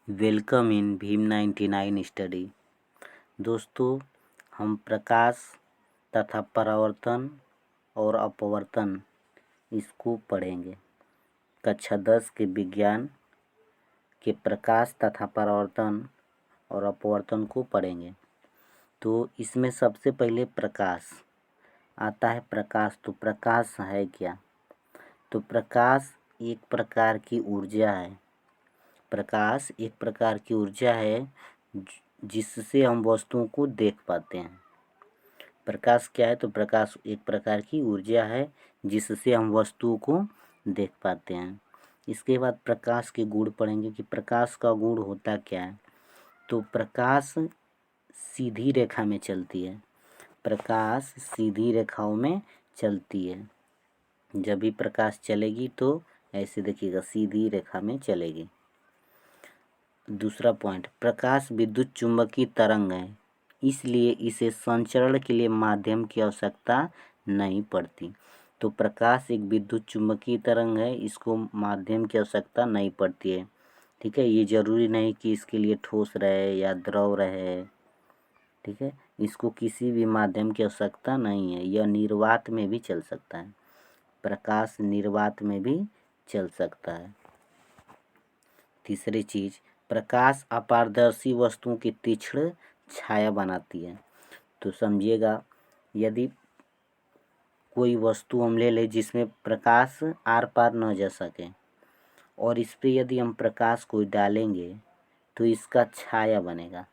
Welcome in Bhim 99 study. दोस्तों, हम प्रकाश तथा परावर्तन और अपवर्तन इसको पढ़ेंगे। कक्षा 10 के विज्ञान के प्रकाश तथा परावर्तन और अपवर्तन को पढ़ेंगे। तो इसमें सबसे पहले प्रकाश आता है। प्रकाश तो प्रकाश है क्या? तो प्रकाश एक प्रकार की ऊर्जा है। प्रकाश एक प्रकार की ऊर्जा है जिससे हम वस्तुओं को देख पाते हैं। प्रकाश क्या है? तो प्रकाश एक प्रकार की ऊर्जा है जिससे हम वस्तुओं को देख पाते हैं। इसके बाद प्रकाश के गुण पढ़ेंगे कि प्रकाश का गुण होता क्या है। तो प्रकाश सीधी रेखा में चलती है। प्रकाश सीधी रेखाओं में चलती है। जब भी प्रकाश चलेगी तो ऐसे देखिएगा, सीधी रेखा में चलेगी। दूसरा पॉइंट, प्रकाश विद्युत चुम्बकीय तरंग है, इसलिए इसे संचरण के लिए माध्यम की आवश्यकता नहीं पड़ती। तो प्रकाश एक विद्युत चुम्बकीय तरंग है, इसको माध्यम की आवश्यकता नहीं पड़ती है। ठीक है, ये जरूरी नहीं कि इसके लिए ठोस रहे या द्रव रहे। ठीक है, इसको किसी भी माध्यम की आवश्यकता नहीं है। यह निर्वात में भी चल सकता है। प्रकाश निर्वात में भी चल सकता है। तीसरी चीज, प्रकाश अपारदर्शी वस्तुओं की तीक्ष्ण छाया बनाती है। तो समझिएगा, यदि कोई वस्तु हम ले लें जिसमें प्रकाश आर पार न जा सके और इस पे यदि हम प्रकाश को डालेंगे तो इसका छाया बनेगा।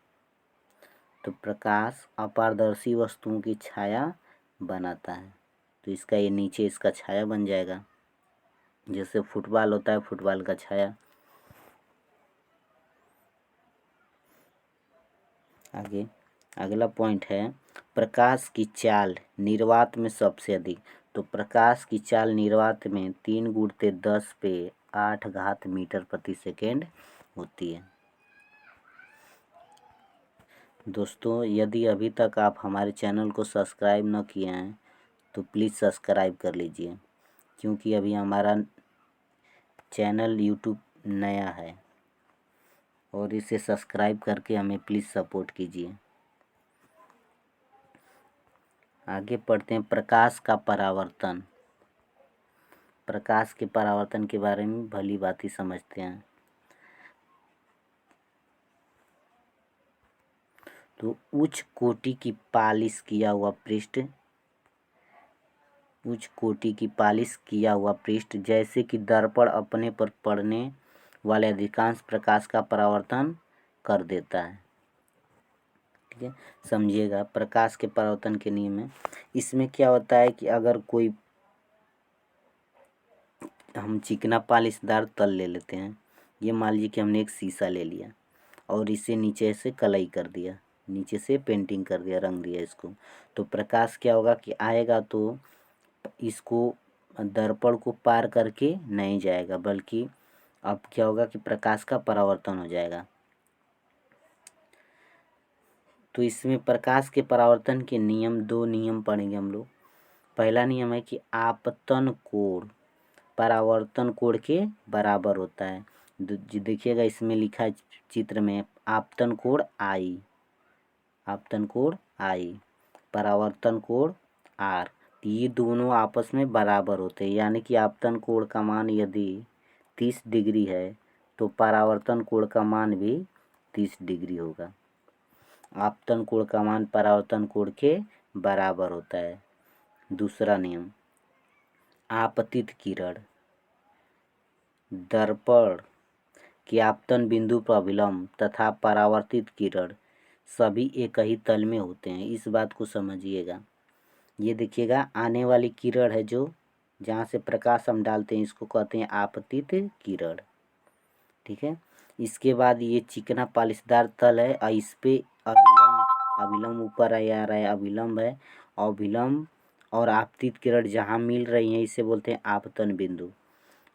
तो प्रकाश अपारदर्शी वस्तुओं की छाया बनाता है। तो इसका ये नीचे इसका छाया बन जाएगा। जैसे फुटबॉल होता है, फुटबॉल का छाया। आगे अगला पॉइंट है, प्रकाश की चाल निर्वात में सबसे अधिक। तो प्रकाश की चाल निर्वात में 3 × 10⁸ मीटर प्रति सेकेंड होती है। दोस्तों, यदि अभी तक आप हमारे चैनल को सब्सक्राइब न किए हैं तो प्लीज़ सब्सक्राइब कर लीजिए, क्योंकि अभी हमारा चैनल यूट्यूब नया है और इसे सब्सक्राइब करके हमें प्लीज़ सपोर्ट कीजिए। आगे पढ़ते हैं, प्रकाश का परावर्तन। प्रकाश के परावर्तन के बारे में भली भांति समझते हैं। तो उच्च कोटि की पालिश किया हुआ पृष्ठ जैसे कि दर्पण अपने पर पड़ने वाले अधिकांश प्रकाश का परावर्तन कर देता है। ठीक है, समझिएगा प्रकाश के परावर्तन के नियम है। इसमें क्या होता है कि अगर कोई हम चिकना पालिशदार तल ले लेते हैं, ये मान लीजिए कि हमने एक शीशा ले लिया और इसे नीचे से कलई कर दिया, नीचे से पेंटिंग कर दिया, रंग दिया इसको। तो प्रकाश क्या होगा कि आएगा तो इसको दर्पण को पार करके नहीं जाएगा, बल्कि अब क्या होगा कि प्रकाश का परावर्तन हो जाएगा। तो इसमें प्रकाश के परावर्तन के नियम, 2 नियम पढ़ेंगे हम लोग। पहला नियम है कि आपतन कोण परावर्तन कोण के बराबर होता है। देखिएगा इसमें लिखा है चित्र में, आपतन कोण आई, परावर्तन कोण आर। ये दोनों आपस में बराबर होते हैं, यानी कि आपतन कोण का मान यदि 30 डिग्री है तो परावर्तन कोण का मान भी 30 डिग्री होगा। आपतन कोण का मान परावर्तन कोण के बराबर होता है। दूसरा नियम, आपतित किरण दर्पण के आपतन बिंदु पर अभिलंब तथा परावर्तित किरण सभी एक ही तल में होते हैं। इस बात को समझिएगा। ये देखिएगा, आने वाली किरण है जो जहाँ से प्रकाश हम डालते हैं, इसको कहते हैं आपतित किरण। ठीक है, इसके बाद ये चिकना पालिशदार तल है और इस पे अभिलंब ऊपर आ रहा है, अभिलंब है। अभिलंब और आपतित किरण जहाँ मिल रही हैं इसे बोलते हैं आपतन बिंदु।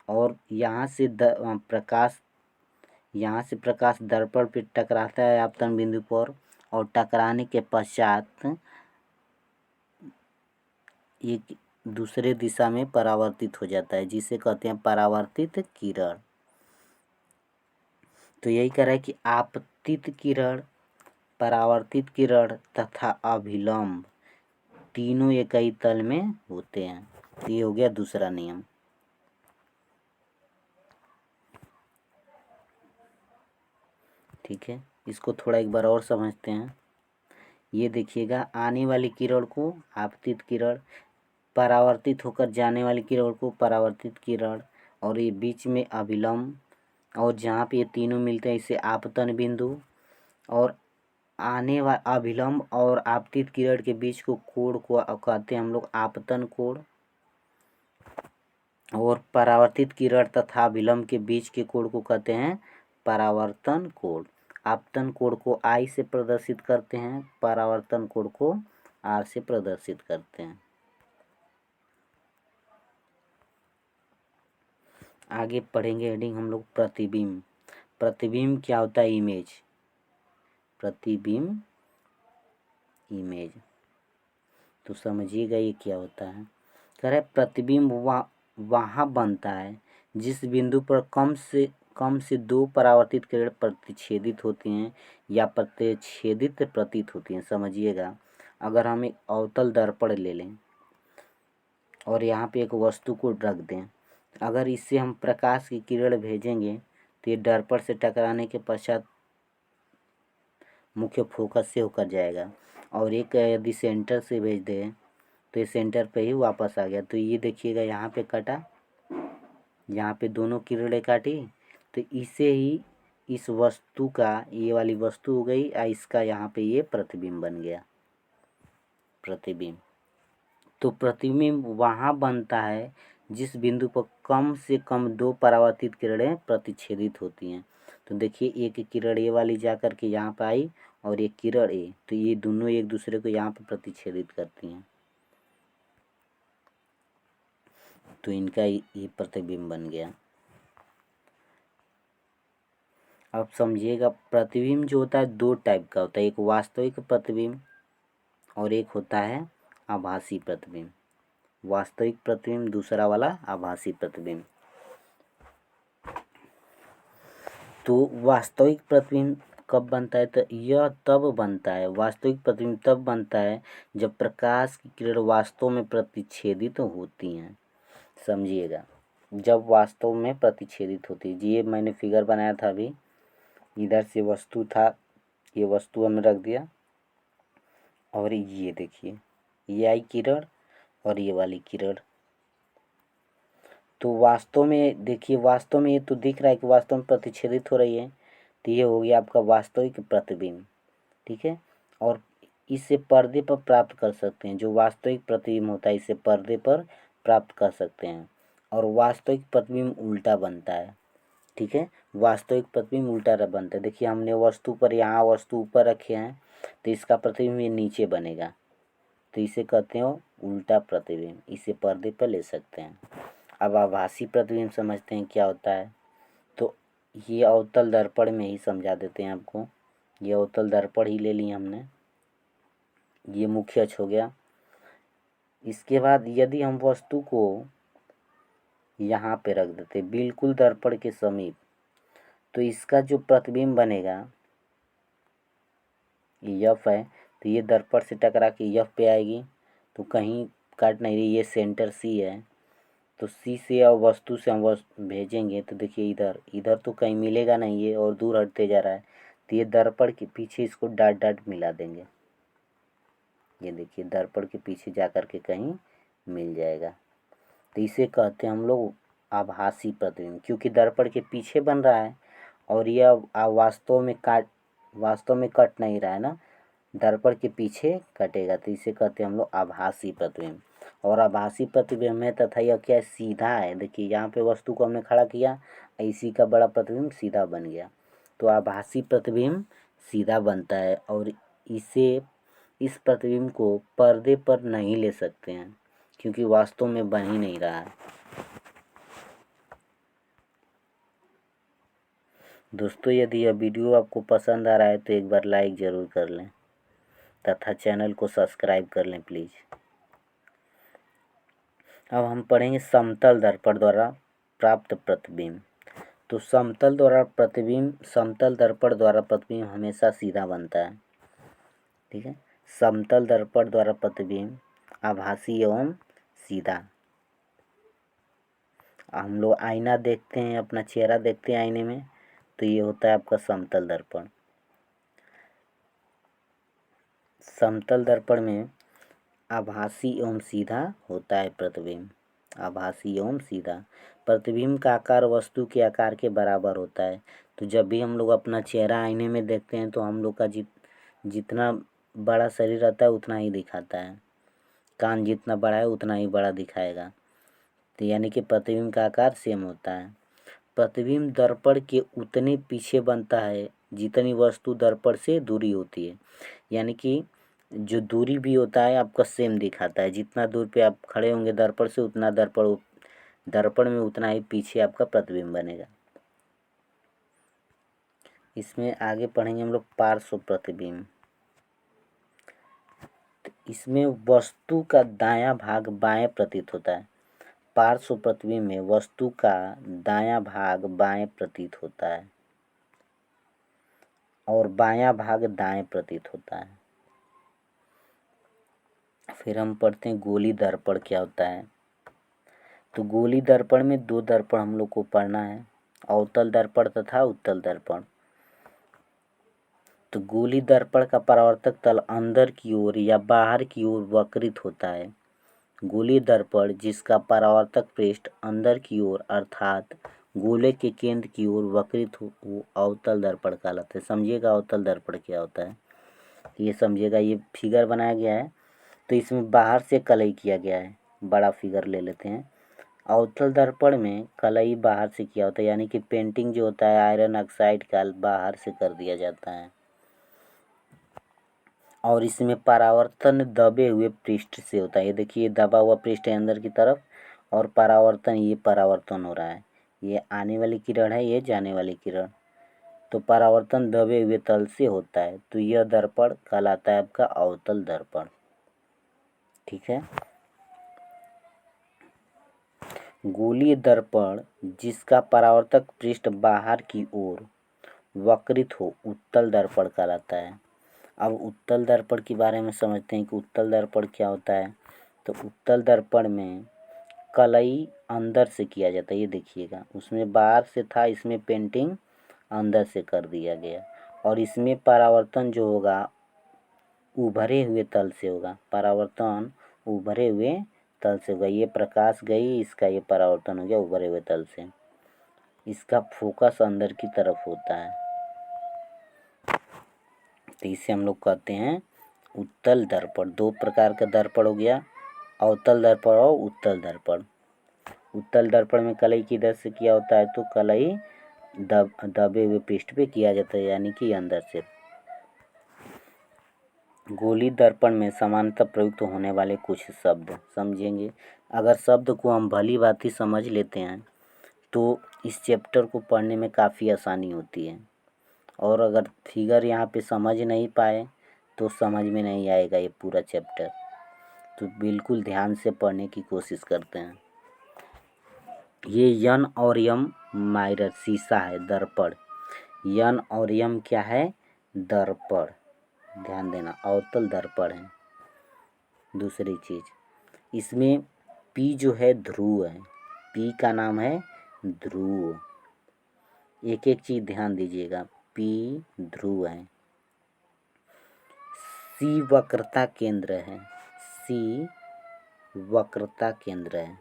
और यहाँ से प्रकाश दर्पण पे टकराता है आपतन बिंदु पर, और टकराने के पश्चात एक दूसरे दिशा में परावर्तित हो जाता है, जिसे कहते हैं परावर्तित किरण। तो यही कह रहा है कि आपतित किरण, परावर्तित किरण तथा अभिलंब तीनों एक ही तल में होते हैं। तो ये हो गया दूसरा नियम। ठीक है, इसको थोड़ा एक बार और समझते हैं। ये देखिएगा, आने वाली किरण को आपतित किरण, परावर्तित होकर जाने वाली किरण को परावर्तित किरण, और ये बीच में अभिलंब, और जहाँ पे ये तीनों मिलते हैं इसे आपतन बिंदु, और आने वाला अभिलंब और आपतित किरण के बीच को कोण को कहते हैं हम लोग आपतन कोण, और परावर्तित किरण तथा अभिलंब के बीच के कोण को कहते हैं परावर्तन कोण। आपतन कोण को I से प्रदर्शित करते हैं, परावर्तन कोण को R से प्रदर्शित करते हैं। आगे पढ़ेंगे हेडिंग हम लोग प्रतिबिंब। प्रतिबिंब क्या होता है? इमेज। प्रतिबिंब इमेज, तो समझिएगा ये क्या होता है। कह रहे प्रतिबिंब वहाँ बनता है जिस बिंदु पर कम से दो परावर्तित किरण प्रतिच्छेदित होती हैं या प्रतिच्छेदित प्रतीत होती हैं। समझिएगा, अगर हम एक अवतल दर्पण ले लें और यहाँ पे एक वस्तु को रख दें, अगर इससे हम प्रकाश की किरण भेजेंगे तो ये दर्पण से टकराने के पश्चात मुख्य फोकस से होकर जाएगा, और एक यदि सेंटर से भेज दें तो ये सेंटर पे ही वापस आ गया। तो ये देखिएगा, यहाँ पे कटा, यहाँ पे दोनों किरणें काटी, तो इसे ही इस वस्तु का, ये वाली वस्तु हो गई, इसका यहाँ पे ये प्रतिबिंब बन गया, प्रतिबिंब। तो प्रतिबिंब वहाँ बनता है जिस बिंदु पर कम से कम दो परावर्तित किरणें प्रतिच्छेदित होती हैं। तो देखिए, एक किरण ये वाली जा कर के यहाँ पर आई और एक किरण ए, तो ये दोनों एक दूसरे को यहाँ पर प्रतिच्छेदित करती हैं, तो इनका ये प्रतिबिंब बन गया। अब समझिएगा, प्रतिबिंब जो होता है दो टाइप का होता है, एक वास्तविक प्रतिबिंब और एक होता है आभासी प्रतिबिंब। वास्तविक प्रतिबिंब, दूसरा वाला आभासी प्रतिबिंब। तो वास्तविक प्रतिबिंब कब बनता है? तो यह तब बनता है, वास्तविक प्रतिबिंब तब बनता है जब प्रकाश की किरण वास्तव में प्रतिच्छेदित होती हैं। समझिएगा, जब वास्तव में प्रतिच्छेदित होती है। ये मैंने फिगर बनाया था अभी, इधर से वस्तु था, ये वस्तु हमने रख दिया, और ये देखिए, ये आई किरण और ये वाली किरण। तो वास्तव में देखिए, वास्तव में ये तो दिख रहा है कि वास्तव में प्रतिच्छेदित हो रही है, तो ये हो गया आपका वास्तविक प्रतिबिंब। ठीक है, और इसे पर्दे पर प्राप्त कर सकते हैं। जो वास्तविक प्रतिबिंब होता है इसे पर्दे पर प्राप्त कर सकते हैं, और वास्तविक प्रतिबिंब उल्टा बनता है। ठीक है, वास्तविक प्रतिबिंब उल्टा बनता है। देखिए, हमने वस्तु पर, यहाँ वस्तु ऊपर रखे हैं, तो इसका प्रतिबिंब ये नीचे बनेगा, तो इसे कहते हैं उल्टा प्रतिबिंब। इसे पर्दे पर ले सकते हैं। अब आभासी प्रतिबिंब समझते हैं क्या होता है। तो ये अवतल दर्पण में ही समझा देते हैं आपको। ये अवतल दर्पण ही ले लिए हमने, ये मुख्य अक्ष हो गया। इसके बाद यदि हम वस्तु को यहाँ पे रख देते बिल्कुल दर्पण के समीप, तो इसका जो प्रतिबिंब बनेगा, ये एफ है, तो ये दर्पण से टकरा के एफ पे आएगी, तो कहीं काट नहीं रही, ये सेंटर सी है, तो सी से और वस्तु से हम भेजेंगे, तो देखिए इधर इधर तो कहीं मिलेगा नहीं, ये और दूर हटते जा रहा है, तो ये दर्पण के पीछे इसको डाट डाट मिला देंगे। ये देखिए, दर्पण के पीछे जा कर के कहीं मिल जाएगा, तो इसे कहते हैं हम लोग आभासी प्रतिबिंब, क्योंकि दर्पण के पीछे बन रहा है और यह वास्तव में कट नहीं रहा है ना, दर्पण के पीछे कटेगा, तो इसे कहते हैं हम लोग आभासी प्रतिबिंब। और आभासी प्रतिबिंब है तथा यह क्या है? सीधा है। देखिए, यहाँ पे वस्तु को हमने खड़ा किया, इसी का बड़ा प्रतिबिंब सीधा बन गया, तो आभासी प्रतिबिंब सीधा बनता है, और इस प्रतिबिंब को पर्दे पर नहीं ले सकते हैं, क्योंकि वास्तव में बन ही नहीं रहा है। दोस्तों, यदि यह वीडियो आपको पसंद आ रहा है तो एक बार लाइक ज़रूर कर लें तथा चैनल को सब्सक्राइब कर लें प्लीज़। अब हम पढ़ेंगे समतल दर्पण द्वारा प्राप्त प्रतिबिंब। तो समतल द्वारा प्रतिबिंब, समतल दर्पण द्वारा प्रतिबिंब हमेशा सीधा बनता है। ठीक है, समतल दर्पण द्वारा प्रतिबिंब आभासी एवं सीधा। हम लोग आईना देखते हैं, अपना चेहरा देखते हैं आईने में, तो ये होता है आपका समतल दर्पण। समतल दर्पण में आभासी एवं सीधा होता है प्रतिबिंब। आभासी एवं सीधा। प्रतिबिंब का आकार वस्तु के आकार के बराबर होता है। तो जब भी हम लोग अपना चेहरा आईने में देखते हैं तो हम लोग का जितना बड़ा शरीर रहता है उतना ही दिखाता है। कान जितना बड़ा है उतना ही बड़ा दिखाएगा। तो यानी कि प्रतिबिंब का आकार सेम होता है। प्रतिबिंब दर्पण के उतने पीछे बनता है जितनी वस्तु दर्पण से दूरी होती है। यानी कि जो दूरी भी होता है आपका सेम दिखाता है। जितना दूर पे आप खड़े होंगे दर्पण से उतना दर्पण में उतना ही पीछे आपका प्रतिबिंब बनेगा। इसमें आगे पढ़ेंगे हम लोग पार्श्व प्रतिबिंब। तो इसमें वस्तु का दायां भाग बाएं प्रतीत होता है। पार्श्व प्रतिबिंब में वस्तु का दायां भाग बाएं प्रतीत होता है और बायां भाग दाएं प्रतीत होता है। फिर हम पढ़ते हैं गोली दर्पण क्या होता है। तो गोली दर्पण में दो दर्पण हम लोग को पढ़ना है, अवतल दर्पण तथा उत्तल दर्पण। तो गोली दर्पण का परावर्तक तल अंदर की ओर या बाहर की ओर वक्रित होता है। गोली दर्पण जिसका परावर्तक पृष्ठ अंदर की ओर अर्थात गोले के केंद्र की ओर वक्रित हो अवतल दर्पण कहलाता है। समझिएगा अवतल दर्पण क्या होता है, ये समझिएगा। ये फिगर बनाया गया है तो इसमें बाहर से कलई किया गया है। बड़ा फिगर ले लेते हैं। अवतल दर्पण में कलई बाहर से किया होता है, यानी कि पेंटिंग जो होता है आयरन ऑक्साइड का बाहर से कर दिया जाता है। और इसमें परावर्तन दबे हुए पृष्ठ से होता है। ये देखिए दबा हुआ पृष्ठ है अंदर की तरफ और परावर्तन, ये परावर्तन हो रहा है। ये आने वाली किरण है, ये जाने वाली किरण। तो परावर्तन दबे हुए तल से होता है। तो यह दर्पण कहलाता है आपका अवतल दर्पण। ठीक है। गोलीय दर्पण जिसका परावर्तक पृष्ठ बाहर की ओर वक्रित हो उत्तल दर्पण कहलाता है। अब उत्तल दर्पण के बारे में समझते हैं कि उत्तल दर्पण क्या होता है। तो उत्तल दर्पण में कलई अंदर से किया जाता है। ये देखिएगा, उसमें बाहर से था, इसमें पेंटिंग अंदर से कर दिया गया। और इसमें परावर्तन जो होगा उभरे हुए तल से होगा। परावर्तन उभरे हुए तल से होगा। ये प्रकाश गई, इसका ये परावर्तन हो गया उभरे हुए तल से। इसका फोकस अंदर की तरफ होता है। तो इसे हम लोग कहते हैं उत्तल दर्पण। दो प्रकार का दर्पण हो गया, अवतल दर्पण और उत्तल दर्पण। उत्तल दर्पण में कलई किधर से किया होता है, तो कलई दबे हुए पृष्ठ पे किया जाता है, यानी कि अंदर से। गोली दर्पण में समानतः प्रयुक्त होने वाले कुछ शब्द समझेंगे। अगर शब्द को हम भली भांति समझ लेते हैं तो इस चैप्टर को पढ़ने में काफ़ी आसानी होती है। और अगर फिगर यहाँ पे समझ नहीं पाए तो समझ में नहीं आएगा ये पूरा चैप्टर। तो बिल्कुल ध्यान से पढ़ने की कोशिश करते हैं। ये यन और यम माइरर शीशा है, दर्पण। यन और यम क्या है, दर्पण। ध्यान देना, अवतल दर्पण है। दूसरी चीज, इसमें पी जो है ध्रुव है। पी का नाम है ध्रुव। एक एक चीज ध्यान दीजिएगा। पी ध्रुव है। सी वक्रता केंद्र है। सी वक्रता केंद्र है।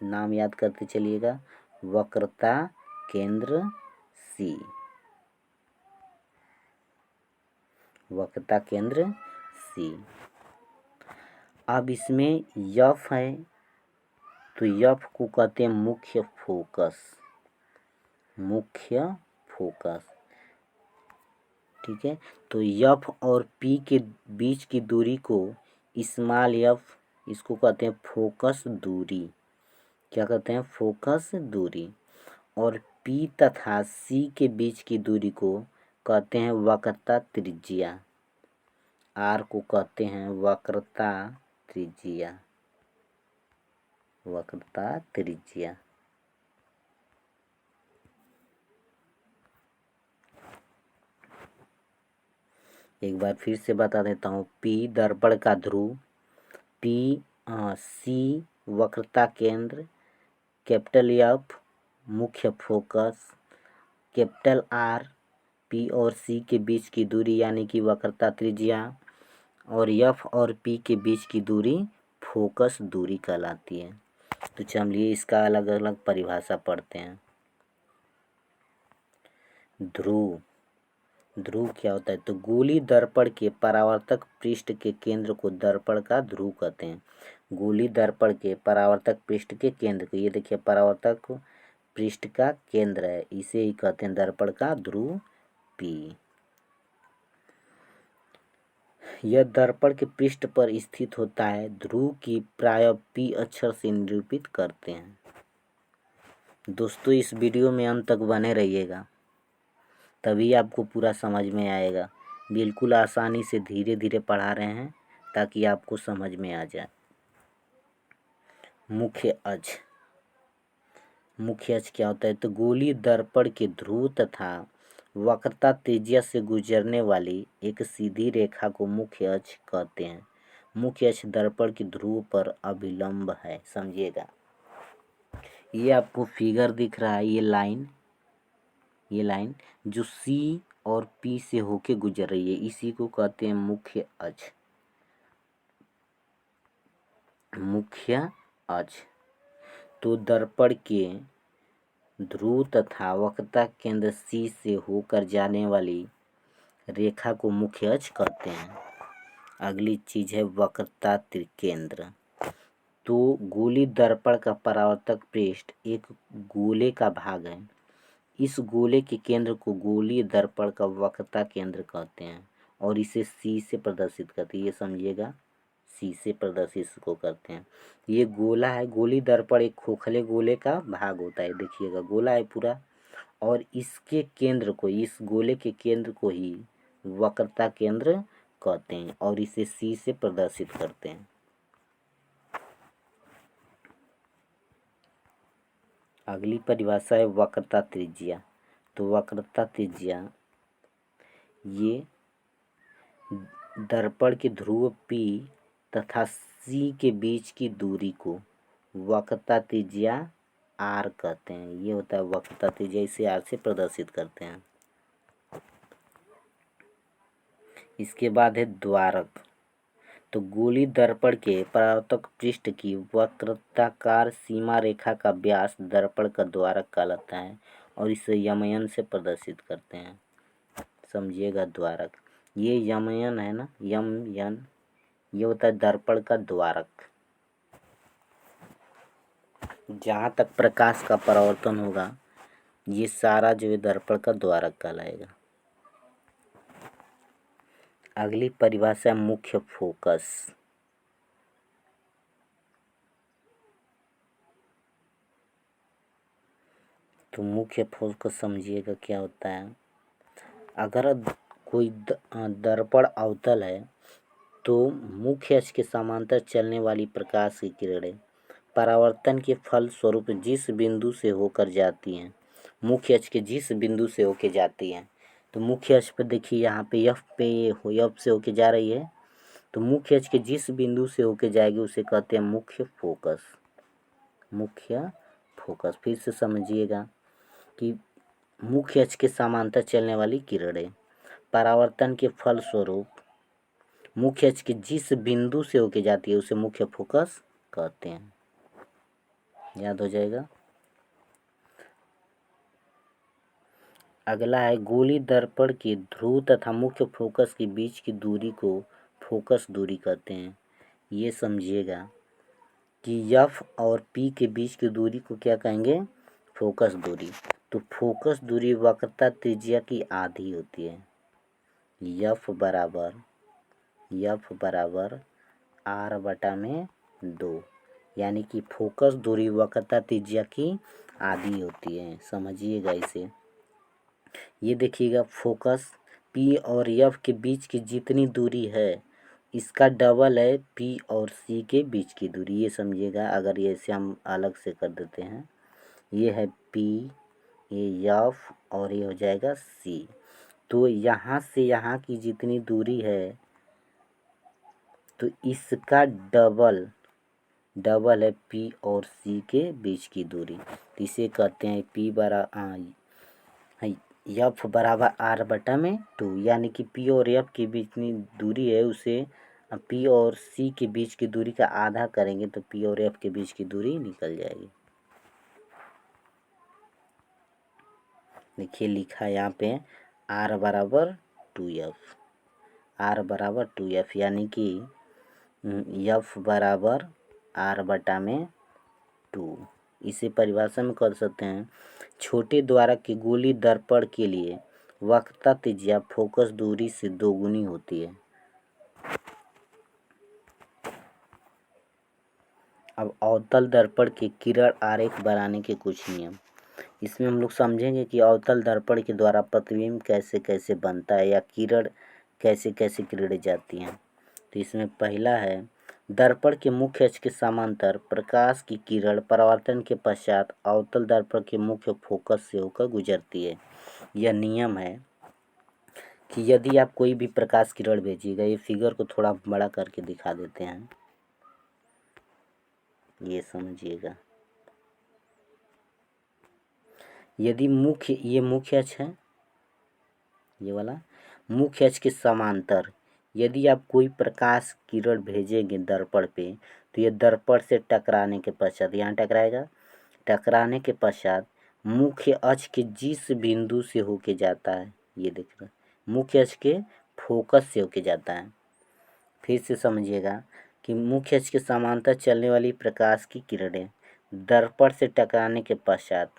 नाम याद करते चलिएगा, वक्रता केंद्र सी। वक्रता केंद्र सी। अब इसमें यफ है, तो यफ को कहते हैं मुख्य फोकस। मुख्य फोकस। ठीक है। तो यफ और पी के बीच की दूरी को स्मॉल यफ, इसको कहते हैं फोकस दूरी। क्या कहते हैं, फोकस दूरी। और पी तथा सी के बीच की दूरी को कहते हैं वक्रता त्रिज्या। आर को कहते हैं वक्रता त्रिज्या। वक्रता त्रिज्या। एक बार फिर से बता देता हूँ। P दर्पण का ध्रुव, C वक्रता केंद्र, F मुख्य फोकस, R P और C के बीच की दूरी यानी कि वक्रता त्रिज्या, और F और P के बीच की दूरी फोकस दूरी कहलाती है। तो चलिए इसका अलग अलग परिभाषा पढ़ते हैं। ध्रुव, ध्रुव क्या होता है? तो गोली दर्पण के परावर्तक पृष्ठ के केंद्र को दर्पण का ध्रुव कहते हैं। गोली दर्पण के परावर्तक पृष्ठ के केंद्र को, ये देखिए परावर्तक पृष्ठ का केंद्र है, इसे ही कहते हैं दर्पण का ध्रुव P। यह दर्पण के पृष्ठ पर स्थित होता है। ध्रुव की प्रायः P अक्षर से निरूपित करते हैं। दोस्तों इस वीडियो में अंत तक बने रहिएगा, तभी आपको पूरा समझ में आएगा। बिल्कुल आसानी से धीरे धीरे पढ़ा रहे हैं ताकि आपको समझ में आ जाए। मुख्य अक्ष, मुख्य अक्ष क्या होता है? तो गोली दर्पण के ध्रुव तथा वक्रता त्रिज्या से गुजरने वाली एक सीधी रेखा को मुख्य अक्ष कहते हैं। मुख्य अक्ष दर्पण के ध्रुव पर अभिलंब है। समझिएगा, ये आपको फिगर दिख रहा है, ये लाइन जो C और P से होके गुजर रही है, इसी को कहते हैं मुख्य अक्ष। मुख्य अक्ष तो दर्पण के ध्रुव तथा वक्रता केंद्र C से होकर जाने वाली रेखा को मुख्य अक्ष कहते हैं। अगली चीज है वक्रता त्रिकेंद्र। तो गोली दर्पण का परावर्तक पृष्ठ एक गोले का भाग है। इस गोले के केंद्र को गोलीय दर्पण का वक्रता केंद्र कहते हैं और इसे C से प्रदर्शित करते हैं। ये समझिएगा, C से प्रदर्शित इसको करते हैं। ये गोला है, गोली दर्पण एक खोखले गोले का भाग होता है। देखिएगा गोला है पूरा, और इसके केंद्र को, इस गोले के केंद्र को ही वक्रता केंद्र कहते हैं और इसे C से प्रदर्शित करते हैं। अगली परिभाषा है वक्रता त्रिज्या। तो वक्रता त्रिज्या ये दर्पण के ध्रुव P तथा C के बीच की दूरी को वक्रता त्रिज्या R कहते हैं। ये होता है वक्रता त्रिज्या, इसे R से प्रदर्शित करते हैं। इसके बाद है द्वारक। तो गोली दर्पण के परावर्तक पृष्ठ की वक्रताकार सीमा रेखा का व्यास दर्पण का द्वारक कहलाता है और इसे यमयन से प्रदर्शित करते हैं। समझिएगा द्वारक, ये यमयन है ना, यमयन, ये होता है दर्पण का द्वारक। जहाँ तक प्रकाश का परावर्तन होगा ये सारा जो है दर्पण का द्वारक कहलाएगा। अगली परिभाषा मुख्य फोकस। तो मुख्य फोकस समझिएगा क्या होता है। अगर कोई दर्पण अवतल है तो मुख्य अक्ष के समांतर चलने वाली प्रकाश की किरणें परावर्तन के फल स्वरूप जिस बिंदु से होकर जाती हैं, मुख्य अक्ष के जिस बिंदु से होकर जाती हैं, तो मुख्य अक्ष पर देखिए यहाँ पे F से होके जा रही है, तो मुख्य अक्ष के जिस बिंदु से होके जाएगी उसे कहते हैं मुख्य फोकस। मुख्य फोकस फिर से समझिएगा कि मुख्य अक्ष के समांतर चलने वाली किरणें परावर्तन के फल स्वरूप मुख्य अक्ष के जिस बिंदु से होके जाती है उसे मुख्य फोकस कहते हैं। याद हो जाएगा। अगला है गोली दर्पण के ध्रुव तथा मुख्य फोकस के बीच की दूरी को फोकस दूरी कहते हैं। ये समझिएगा कि F और P के बीच की दूरी को क्या कहेंगे? फोकस दूरी। तो फोकस दूरी वक्रता त्रिज्या की आधी होती है। F बराबर R/2, यानी कि फोकस दूरी वक्रता त्रिज्या की आधी होती है। समझिएगा इसे। ये देखिएगा फोकस P और F के बीच की जितनी दूरी है इसका डबल है P और C के बीच की दूरी। ये समझिएगा। अगर ये से हम अलग से कर देते हैं, ये है P, ये F और ये हो जाएगा C। तो यहाँ से यहाँ की जितनी दूरी है तो इसका डबल है P और C के बीच की दूरी। तो इसे कहते हैं F बराबर R बटा में 2, यानी कि P और F के बीच की दूरी है उसे P और C के बीच की दूरी का आधा करेंगे तो P और F के बीच की दूरी निकल जाएगी। देखिए लिखा है यहाँ पे R बराबर 2F, R बराबर 2F, यानी कि F बराबर R बटा में 2। इसे परिभाषा में कर सकते हैं छोटे द्वारक की गोली दर्पण के लिए वक्रता त्रिज्या फोकस दूरी से दोगुनी होती है। अब अवतल दर्पण के किरण आरेख बनाने के कुछ नियम। इसमें हम लोग समझेंगे कि अवतल दर्पण के द्वारा प्रतिबिंब कैसे कैसे बनता है या किरण कैसे कैसे किरणें जाती हैं। तो इसमें पहला है दर्पण के मुख्य अक्ष के समांतर प्रकाश की किरण परावर्तन के पश्चात अवतल दर्पण के मुख्य फोकस से होकर गुजरती है। यह नियम है कि यदि आप कोई भी प्रकाश किरण भेजिएगा, ये फिगर को थोड़ा बड़ा करके दिखा देते हैं, ये समझिएगा। यदि ये मुख्य अक्ष है, ये वाला मुख्य अक्ष के समांतर यदि आप कोई प्रकाश किरण भेजेंगे दर्पण पे तो ये दर्पण से टकराने के पश्चात यहाँ टकराएगा, टकराने के पश्चात मुख्य अक्ष के जिस बिंदु से होके जाता है, ये देख रहे मुख्य अक्ष के फोकस से होके जाता है। फिर से समझिएगा कि मुख्य अक्ष के समांतर चलने वाली प्रकाश की किरणें दर्पण से टकराने के पश्चात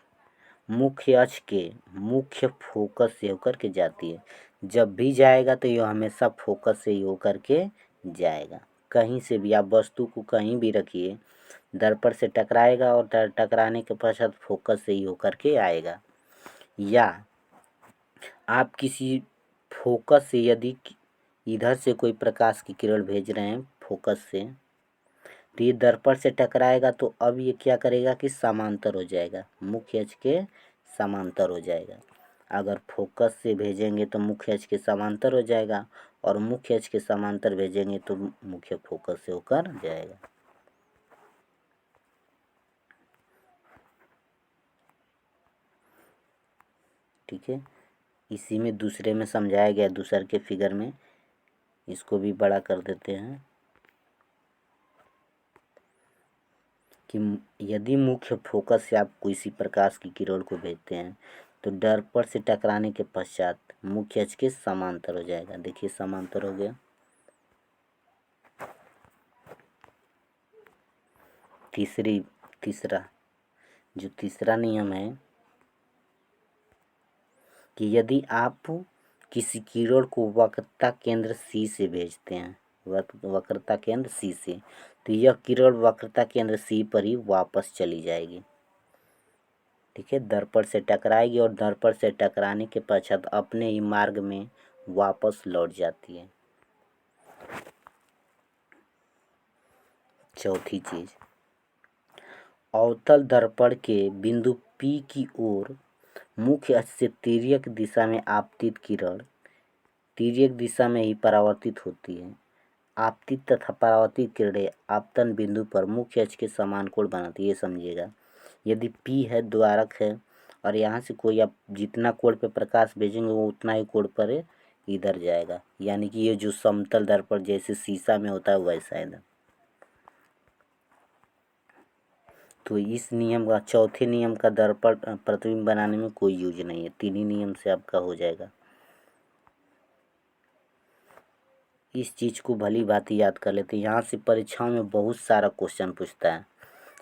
मुख्य अक्ष के मुख्य फोकस से होकर के जाती है। जब भी जाएगा तो यह हमेशा फोकस से ही होकर के जाएगा। कहीं से भी आप वस्तु को कहीं भी रखिए, दर्पण से टकराएगा और टकराने के पश्चात फोकस से ही होकर के आएगा। या आप किसी फोकस से यदि इधर से कोई प्रकाश की किरण भेज रहे हैं फोकस से, तो ये दर्पण से टकराएगा तो अब ये क्या करेगा कि समांतर हो जाएगा, मुख्य अक्ष के समांतर हो जाएगा। अगर फोकस से भेजेंगे तो मुख्य अक्ष के समांतर हो जाएगा और मुख्य अक्ष के समांतर भेजेंगे तो मुख्य फोकस से होकर जाएगा। ठीक है, इसी में दूसरे में समझाया गया, दूसरे के फिगर में, इसको भी बड़ा कर देते हैं कि यदि मुख्य फोकस से आप किसी प्रकाश की किरण को भेजते हैं तो दर्पण से टकराने के पश्चात मुख्य अक्ष के समांतर हो जाएगा। देखिए समांतर हो गया। तीसरा नियम है कि यदि आप किसी किरण को वक्रता केंद्र C से भेजते हैं, वक्रता केंद्र C से, तो यह किरण वक्रता केंद्र C पर ही वापस चली जाएगी। ठीक है, दर्पण से टकराएगी और दर्पण से टकराने के पश्चात अपने ही मार्ग में वापस लौट जाती है। चौथी चीज, अवतल दर्पण के बिंदु P की ओर मुख्य अक्ष से तिर्यक दिशा में आपतित किरण तिर्यक दिशा में ही परावर्तित होती है। आपतित तथा परावर्तित किरणें आपतन बिंदु पर मुख्य अक्ष के समान कोण बनाती है, ये समझिएगा। यदि P है, द्वारक है, और यहाँ से कोई आप जितना कोण पे प्रकाश भेजेंगे वो उतना ही कोण पर इधर जाएगा, यानी कि ये जो समतल दर्पण जैसे शीशा में होता है वैसा है। तो इस नियम का, चौथे नियम का दर्पण प्रतिबिंब बनाने में कोई यूज नहीं है, 3 ही नियम से आपका हो जाएगा। इस चीज़ को भली भांति याद कर लेते हैं, यहाँ से परीक्षाओं में बहुत सारा क्वेश्चन पूछता है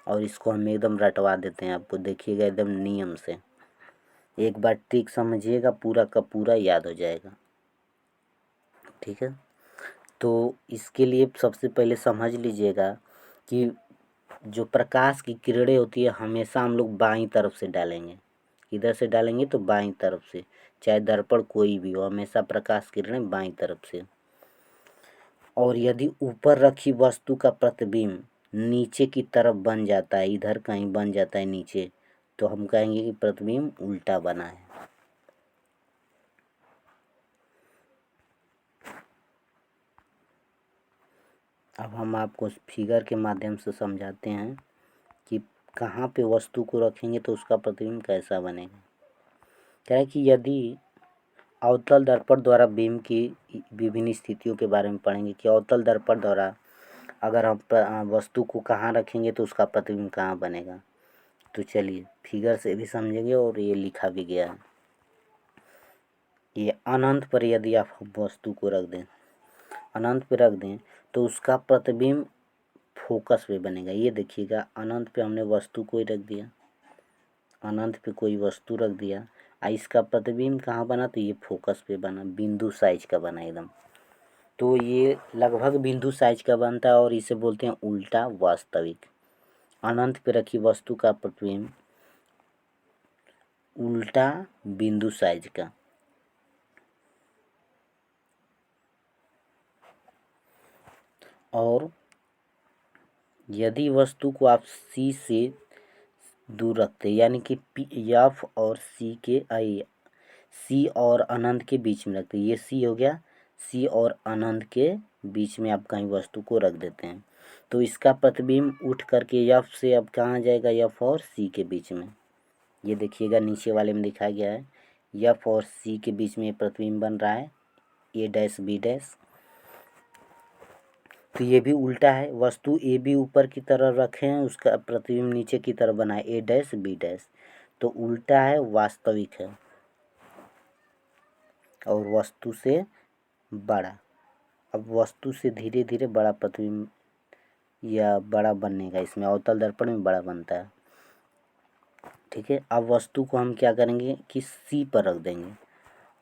और इसको हम एकदम रटवा देते हैं आपको। देखिएगा एकदम नियम से, एक बार ट्रिक समझिएगा, पूरा का पूरा याद हो जाएगा। ठीक है, तो इसके लिए सबसे पहले समझ लीजिएगा कि जो प्रकाश की किरणें होती है हमेशा हम लोग बाईं तरफ से डालेंगे। इधर से डालेंगे तो बाईं तरफ से, चाहे दर्पण कोई भी हो, हमेशा प्रकाश किरणें बाईं तरफ से। और यदि ऊपर रखी वस्तु का प्रतिबिंब नीचे की तरफ बन जाता है, इधर कहीं बन जाता है नीचे, तो हम कहेंगे कि प्रतिबिंब उल्टा बना है। अब हम आपको फिगर के माध्यम से समझाते हैं कि कहाँ पे वस्तु को रखेंगे तो उसका प्रतिबिंब कैसा बनेगा। क्या है कि यदि अवतल दर्पण द्वारा बीम की विभिन्न स्थितियों के बारे में पढ़ेंगे कि अवतल दर्पण द्वारा अगर हम वस्तु को कहाँ रखेंगे तो उसका प्रतिबिंब कहाँ बनेगा। तो चलिए फिगर से भी समझेंगे और ये लिखा भी गया है। ये अनंत पर यदि आप वस्तु को रख दें, अनंत पे रख दें तो उसका प्रतिबिंब फोकस पे बनेगा। ये देखिएगा अनंत पे हमने वस्तु को ही रख दिया, अनंत पे कोई वस्तु रख दिया, इसका प्रतिबिंब कहाँ बना तो ये फोकस पे बना, बिंदु साइज का बना एकदम। तो ये लगभग बिंदु साइज का बनता है और इसे बोलते हैं उल्टा वास्तविक। अनंत पे रखी वस्तु का प्रतिबिंब उल्टा बिंदु साइज का। और यदि वस्तु को आप सी से दूर रखते यानी कि एफ और सी के सी और अनंत के बीच में रखते, ये सी हो गया, सी और अनंत के बीच में आप कहीं वस्तु को रख देते हैं तो इसका प्रतिबिंब उठ करके एफ से अब कहाँ जाएगा, एफ और सी के बीच में। ये देखिएगा नीचे वाले में दिखाया गया है, एफ और सी के बीच में प्रतिबिंब बन रहा है ए डैश बी डैश। तो ये भी उल्टा है, वस्तु ए बी ऊपर की तरफ रखे हैं, उसका प्रतिबिंब नीचे की तरफ बना है ए डैश बी डैश। तो उल्टा है, वास्तविक है और वस्तु से बड़ा। अब वस्तु से धीरे धीरे बड़ा प्रतिबिंब या बड़ा बनने का, इसमें अवतल दर्पण में बड़ा बनता है। ठीक है, अब वस्तु को हम क्या करेंगे कि सी पर रख देंगे,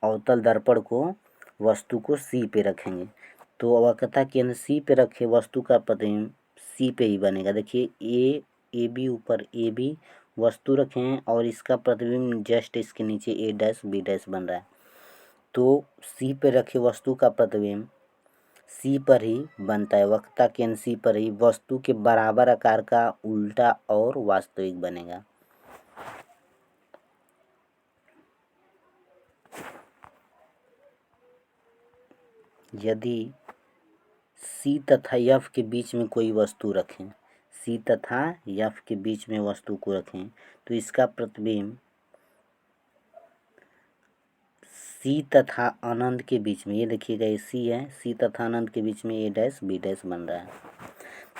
अवतल दर्पण को वस्तु को सी पे रखेंगे तो वक्रता केंद्र सी पे रखे वस्तु का प्रतिबिंब सी पे ही बनेगा। देखिए ए बी ऊपर ए बी वस्तु रखे हैं और इसका प्रतिबिंब जस्ट इसके नीचे ए डैश बी डैश बन रहा है। तो सी पे रखे वस्तु का प्रतिबिंब सी पर ही बनता है, वक्रता केंद्र सी पर ही वस्तु के बराबर आकार का उल्टा और वास्तविक बनेगा। यदि सी तथा एफ के बीच में कोई वस्तु रखें, सी तथा एफ के बीच में वस्तु को रखें तो इसका प्रतिबिंब सी तथा अनंत के बीच में, ये देखिएगा ये सी है, सी तथा अनंत के बीच में ए डैश बी डैश बन रहा है।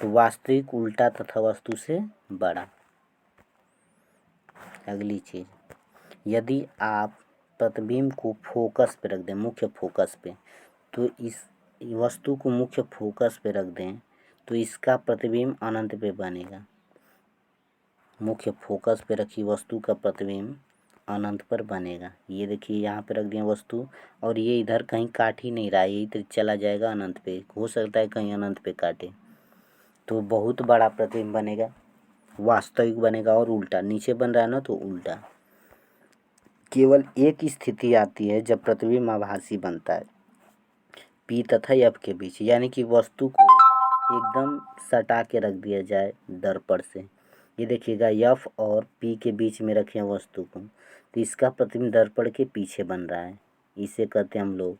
तो वास्तविक उल्टा तथा वस्तु से बड़ा। अगली चीज, यदि आप प्रतिबिंब को फोकस पे रख दें, मुख्य फोकस पे, तो इस वस्तु को मुख्य फोकस पे रख दें तो इसका प्रतिबिंब अनंत पे बनेगा। मुख्य फोकस पे रखी वस्तु का प्रतिबिंब अनंत पर बनेगा। ये देखिए यहाँ पे रख दिया वस्तु और ये इधर कहीं काट ही नहीं रहा है, यही तो चला जाएगा अनंत पे, हो सकता है कहीं अनंत पे काटे तो बहुत बड़ा प्रतिबिंब बनेगा, वास्तविक बनेगा और उल्टा नीचे बन रहा है ना तो उल्टा। केवल एक स्थिति आती है जब प्रतिबिंब आभासी बनता है पी तथा एफ के बीच, यानी कि वस्तु को एकदम सटा के रख दिया जाए दर्पण से। ये देखिएगा एफ और पी के बीच में रखे हैं वस्तु को तो इसका प्रतिबिंब दर्पण के पीछे बन रहा है, इसे कहते हैं हम लोग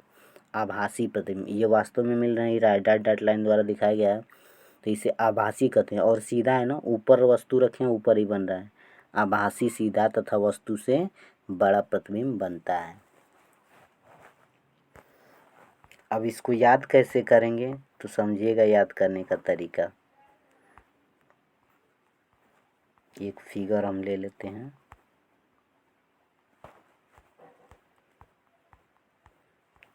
आभासी प्रतिबिंब। ये वास्तव में मिल नहीं रहा है, डॉट डॉट लाइन द्वारा दिखाया गया है तो इसे आभासी कहते हैं। और सीधा है ना, ऊपर वस्तु रखे हैं ऊपर ही बन रहा है, आभासी सीधा तथा वस्तु से बड़ा प्रतिबिंब बनता है। अब इसको याद कैसे करेंगे तो समझिएगा याद करने का तरीका। एक फिगर हम ले लेते हैं,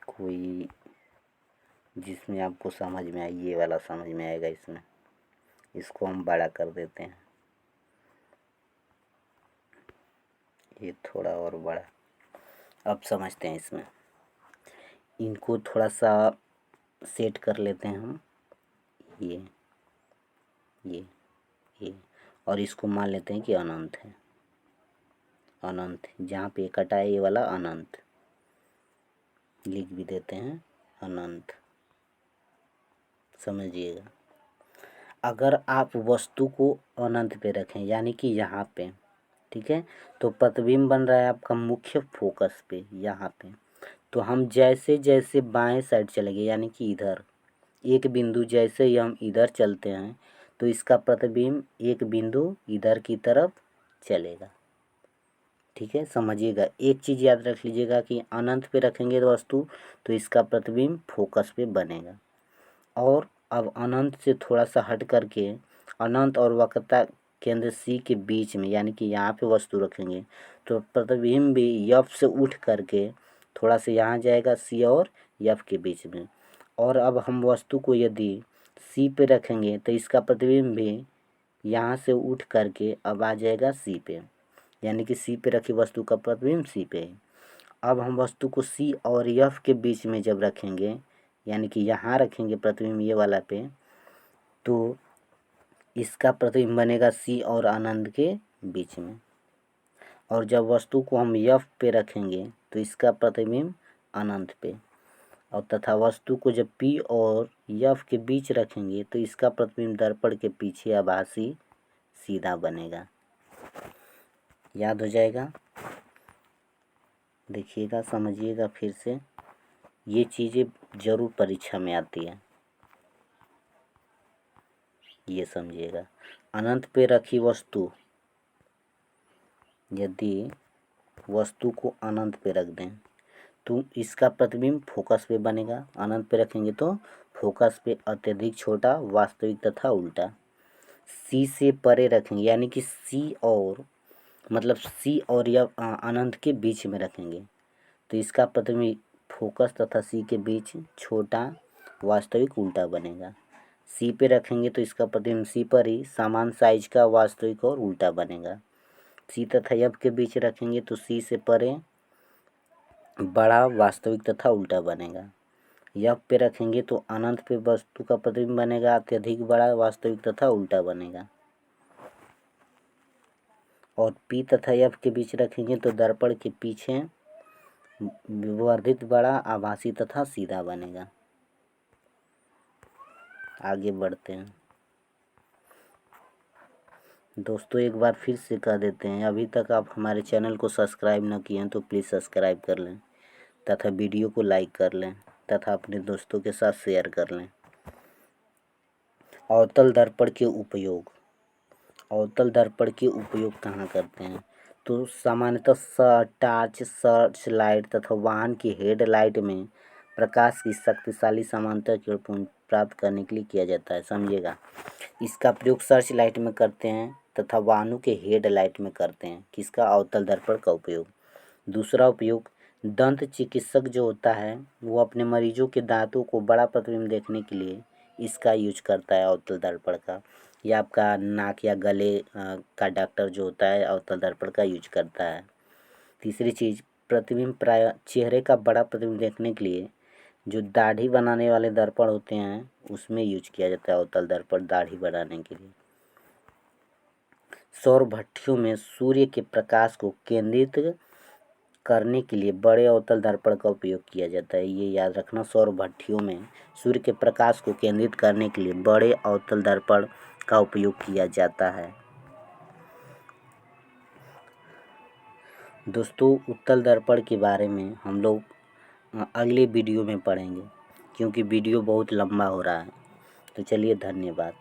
कोई जिसमें आपको समझ में आए, ये वाला समझ में आएगा इसमें, इसको हम बड़ा कर देते हैं, ये थोड़ा और बड़ा। अब समझते हैं इसमें, इनको थोड़ा सा सेट कर लेते हैं हम, ये ये और इसको मान लेते हैं कि अनंत है, अनंत जहाँ पे कटा है ये वाला अनंत, लिख भी देते हैं अनंत। समझिएगा, अगर आप वस्तु को अनंत पे रखें यानी कि यहाँ पे, ठीक है, तो प्रतिबिंब बन रहा है आपका मुख्य फोकस पे यहाँ पे। तो हम जैसे जैसे बाएं साइड चलेंगे यानी कि इधर एक बिंदु जैसे ही हम इधर चलते हैं तो इसका प्रतिबिंब एक बिंदु इधर की तरफ चलेगा। ठीक है, समझिएगा। एक चीज़ याद रख लीजिएगा कि अनंत पे रखेंगे तो वस्तु तो इसका प्रतिबिंब फोकस पे बनेगा। और अब अनंत से थोड़ा सा हट करके अनंत और वक्रता केंद्र सी के बीच में, यानी कि यहाँ पे वस्तु रखेंगे तो प्रतिबिंब भी यफ से उठ करके थोड़ा सा यहाँ जाएगा सी और यफ के बीच में। और अब हम वस्तु को यदि सी पे रखेंगे तो इसका प्रतिबिंब भी यहाँ से उठ करके अब आ जाएगा सी पे, यानी कि सी पे रखी वस्तु का प्रतिबिंब सी पे है। अब हम वस्तु को सी और यफ के बीच में जब रखेंगे, यानी कि यहाँ रखेंगे प्रतिबिंब ये वाला पे, तो इसका प्रतिबिंब बनेगा सी और अनंत के बीच में। और जब वस्तु को हम यफ पे रखेंगे तो इसका प्रतिबिंब अनंत पे, और तथा वस्तु को जब पी और यफ के बीच रखेंगे तो इसका प्रतिबिंब दर्पण के पीछे आभासी सीधा बनेगा। याद हो जाएगा, देखिएगा, समझिएगा फिर से, ये चीज़ें जरूर परीक्षा में आती है, ये समझिएगा। अनंत पे रखी वस्तु, यदि वस्तु को अनंत पे रख दें तो इसका प्रतिबिंब फोकस पे बनेगा। अनंत पे रखेंगे तो फोकस पे अत्यधिक छोटा, वास्तविक तथा उल्टा। सी से परे रखेंगे, यानी कि सी और मतलब सी और या अनंत के बीच में रखेंगे तो इसका प्रतिबिंब फोकस तथा सी के बीच छोटा, वास्तविक उल्टा बनेगा। सी पे रखेंगे तो इसका प्रतिबिंब सी पर ही समान साइज का, वास्तविक और उल्टा बनेगा। सी तथा यफ के बीच रखेंगे तो सी से परे बड़ा, वास्तविक तथा उल्टा बनेगा। यफ पे रखेंगे तो अनंत पे वस्तु का प्रतिबिंब बनेगा अत्यधिक बड़ा, वास्तविक तथा उल्टा बनेगा। और पी तथा यफ के बीच रखेंगे तो दर्पण के पीछे विवर्धित बड़ा, आभासी तथा सीधा बनेगा। आगे बढ़ते हैं दोस्तों, एक बार फिर से कह देते हैं, अभी तक आप हमारे चैनल को सब्सक्राइब न किए हैं तो प्लीज़ सब्सक्राइब कर लें तथा वीडियो को लाइक कर लें तथा अपने दोस्तों के साथ शेयर कर लें। अवतल दर्पण के उपयोग, अवतल दर्पण के उपयोग कहाँ करते हैं? तो सामान्यतः टॉर्च, सर्च लाइट तथा वाहन की हेडलाइट में प्रकाश की शक्तिशाली समांतर किरण प्राप्त करने के लिए किया जाता है। समझिएगा, इसका प्रयोग सर्च लाइट में करते हैं तथा वाहनों के हेडलाइट में करते हैं। किसका? अवतल दर्पण का उपयोग। दूसरा उपयोग, दंत चिकित्सक जो होता है वो अपने मरीजों के दांतों को बड़ा प्रतिबिंब देखने के लिए इसका यूज करता है, अवतल दर्पण का। या आपका नाक या गले का डॉक्टर जो होता है अवतल दर्पण का यूज करता है। तीसरी चीज़, प्रतिबिंब प्राय चेहरे का बड़ा प्रतिबिंब देखने के लिए जो दाढ़ी बनाने वाले दर्पण होते हैं उसमें यूज किया जाता है अवतल दर्पण, दाढ़ी बनाने के लिए। सौर भट्टियों में सूर्य के प्रकाश को केंद्रित करने के लिए बड़े अवतल दर्पण का उपयोग किया जाता है। ये याद रखना, सौर भट्टियों में सूर्य के प्रकाश को केंद्रित करने के लिए बड़े अवतल दर्पण का उपयोग किया जाता है। दोस्तों, उत्तल दर्पण के बारे में हम लोग अगले वीडियो में पढ़ेंगे, क्योंकि वीडियो बहुत लंबा हो रहा है। तो चलिए, धन्यवाद।